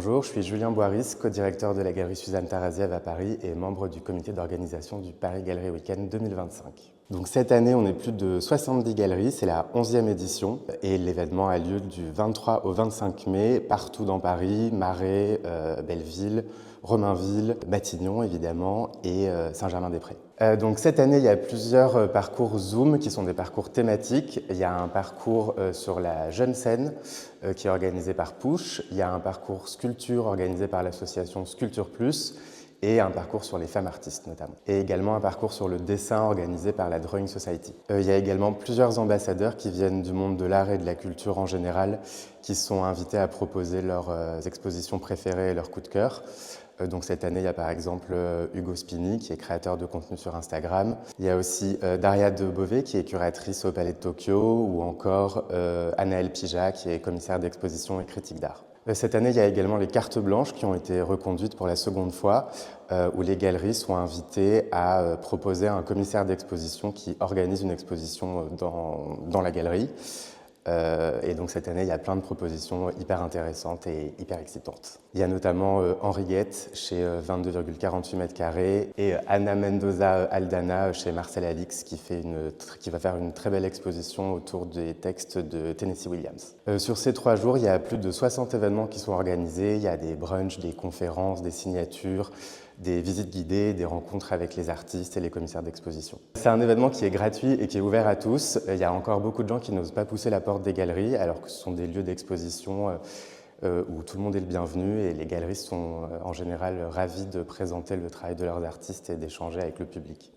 Bonjour, je suis Julien Boiris, co-directeur de la Galerie Suzanne Tarasiev à Paris et membre du comité d'organisation du Paris Gallery Weekend 2025. Donc cette année, on est plus de 70 galeries, c'est la 11e édition et l'événement a lieu du 23 au 25 mai partout dans Paris, Marais, Belleville, Romainville, Matignon évidemment et Saint-Germain-des-Prés. Donc cette année, il y a plusieurs parcours Zoom qui sont des parcours thématiques. Il y a un parcours sur la jeune scène qui est organisé par Push. Il y a un parcours sculpture organisé par l'association Sculpture Plus et un parcours sur les femmes artistes notamment. Et également un parcours sur le dessin organisé par la Drawing Society. Il y a également plusieurs ambassadeurs qui viennent du monde de l'art et de la culture en général qui sont invités à proposer leurs expositions préférées et leurs coups de cœur. Donc cette année, il y a par exemple Hugo Spini, qui est créateur de contenu sur Instagram. Il y a aussi Daria de Beauvais, qui est curatrice au Palais de Tokyo, ou encore Anaëlle Pija, qui est commissaire d'exposition et critique d'art. Cette année, il y a également les cartes blanches qui ont été reconduites pour la seconde fois, où les galeries sont invitées à proposer un commissaire d'exposition qui organise une exposition dans la galerie. Et donc cette année, il y a plein de propositions hyper intéressantes et hyper excitantes. Il y a notamment Henriette chez 22,48 mètres carrés et Anna Mendoza Aldana chez Marcel Alix qui va faire une très belle exposition autour des textes de Tennessee Williams. Sur ces 3 jours, il y a plus de 60 événements qui sont organisés. Il y a des brunchs, des conférences, des signatures, des visites guidées, des rencontres avec les artistes et les commissaires d'exposition. C'est un événement qui est gratuit et qui est ouvert à tous. Il y a encore beaucoup de gens qui n'osent pas pousser la porte des galeries alors que ce sont des lieux d'exposition où tout le monde est le bienvenu et les galeries sont en général ravies de présenter le travail de leurs artistes et d'échanger avec le public.